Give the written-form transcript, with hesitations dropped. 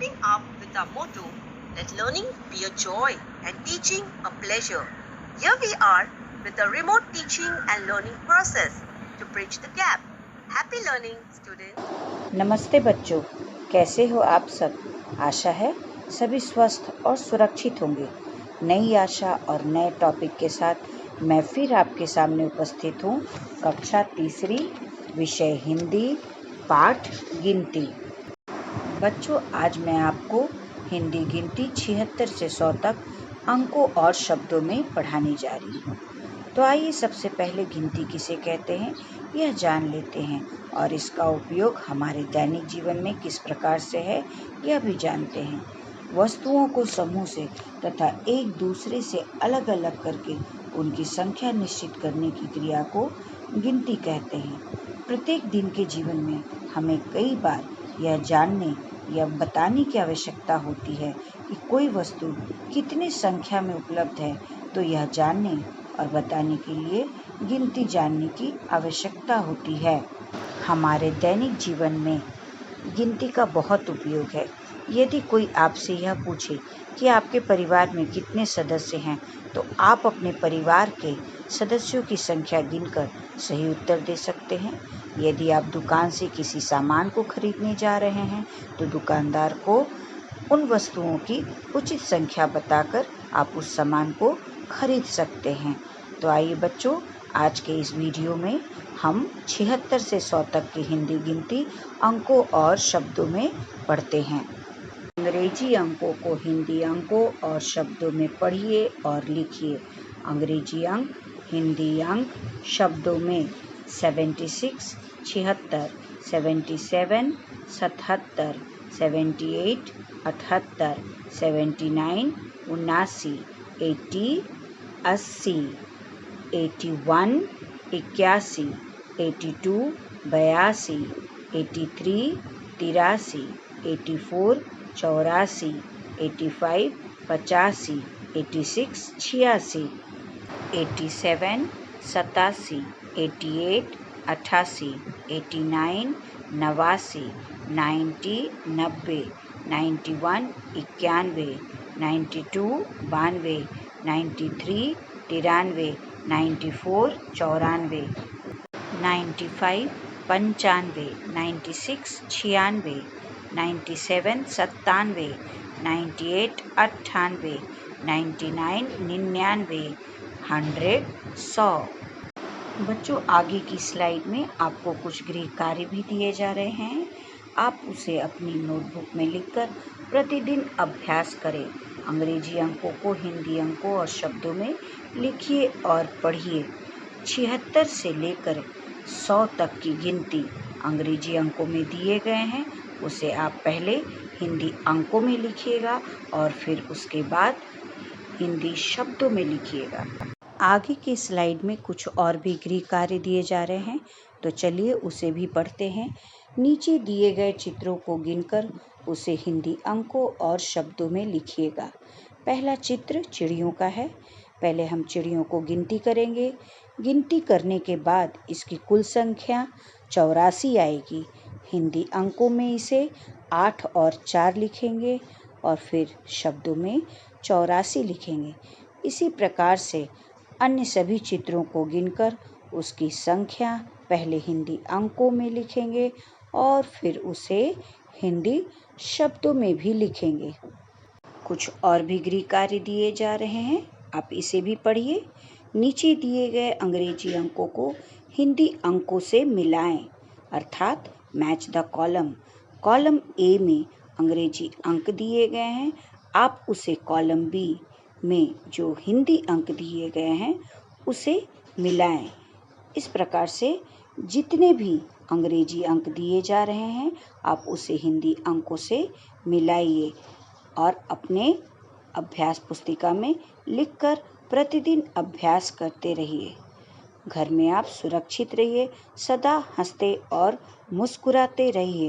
keeping up with our motto, let learning be a joy and teaching a pleasure. Here we are with a remote teaching and learning process to bridge the gap. Happy learning, students. नमस्ते बच्चों, कैसे हो आप सब। आशा है सभी स्वस्थ और सुरक्षित होंगे। नई आशा और नए टॉपिक के साथ मैं फिर आपके सामने उपस्थित हूँ। कक्षा तीसरी, विषय हिंदी, पाठ गिनती। बच्चों, आज मैं आपको हिंदी गिनती 76 से 100 तक अंकों और शब्दों में पढ़ाने जा रही हूँ। तो आइए सबसे पहले गिनती किसे कहते हैं यह जान लेते हैं और इसका उपयोग हमारे दैनिक जीवन में किस प्रकार से है यह भी जानते हैं। वस्तुओं को समूह से तथा एक दूसरे से अलग अलग करके उनकी संख्या निश्चित करने की क्रिया को गिनती कहते हैं। प्रत्येक दिन के जीवन में हमें कई बार यह जानने या बताने की आवश्यकता होती है कि कोई वस्तु कितनी संख्या में उपलब्ध है, तो यह जानने और बताने के लिए गिनती जानने की आवश्यकता होती है। हमारे दैनिक जीवन में गिनती का बहुत उपयोग है। यदि कोई आपसे यह पूछे कि आपके परिवार में कितने सदस्य हैं, तो आप अपने परिवार के सदस्यों की संख्या गिनकर सही उत्तर दे सकते हैं। यदि आप दुकान से किसी सामान को खरीदने जा रहे हैं, तो दुकानदार को उन वस्तुओं की उचित संख्या बताकर आप उस सामान को खरीद सकते हैं। तो आइए बच्चों, आज के इस वीडियो में हम 76 से 100 तक की हिंदी गिनती अंकों और शब्दों में पढ़ते हैं। अंग्रेजी अंकों को हिंदी अंकों और शब्दों में पढ़िए और लिखिए। अंग्रेजी अंक, हिंदी अंक शब्दों में 76 76, 77 77, 78 78, 79 79, 80 80, 81 81, 82 82, 83 83, 84 84, 85 85, 86 86, 87 87, 88 88, 89 89, 90 90, 91 91, 92 92, 93 93, 94 94, 95 95, 96 96, 97 97, 98 98, 99 99, 100 100। बच्चों, आगे की स्लाइड में आपको कुछ गृह कार्य भी दिए जा रहे हैं। आप उसे अपनी नोटबुक में लिखकर प्रतिदिन अभ्यास करें। अंग्रेजी अंकों को हिंदी अंकों और शब्दों में लिखिए और पढ़िए। 76 से लेकर 100 तक की गिनती अंग्रेजी अंकों में दिए गए हैं, उसे आप पहले हिंदी अंकों में लिखिएगा और फिर उसके बाद हिंदी शब्दों में लिखिएगा। आगे की स्लाइड में कुछ और भी गृह कार्य दिए जा रहे हैं, तो चलिए उसे भी पढ़ते हैं। नीचे दिए गए चित्रों को गिनकर उसे हिंदी अंकों और शब्दों में लिखिएगा। पहला चित्र चिड़ियों का है। पहले हम चिड़ियों को गिनती करेंगे। गिनती करने के बाद इसकी कुल संख्या 84 आएगी। हिंदी अंकों में इसे 8 और 4 लिखेंगे और फिर शब्दों में 84 लिखेंगे। इसी प्रकार से अन्य सभी चित्रों को गिनकर उसकी संख्या पहले हिंदी अंकों में लिखेंगे और फिर उसे हिंदी शब्दों में भी लिखेंगे। कुछ और भी गृह कार्य दिए जा रहे हैं, आप इसे भी पढ़िए। नीचे दिए गए अंग्रेजी अंकों को हिंदी अंकों से मिलाएं, अर्थात match the column. Column A में अंग्रेजी अंक दिए गए हैं, आप उसे कॉलम बी में जो हिंदी अंक दिए गए हैं उसे मिलाएं। इस प्रकार से जितने भी अंग्रेजी अंक दिए जा रहे हैं, आप उसे हिंदी अंकों से मिलाइए और अपने अभ्यास पुस्तिका में लिखकर प्रतिदिन अभ्यास करते रहिए। घर में आप सुरक्षित रहिए, सदा हंसते और मुस्कुराते रहिए।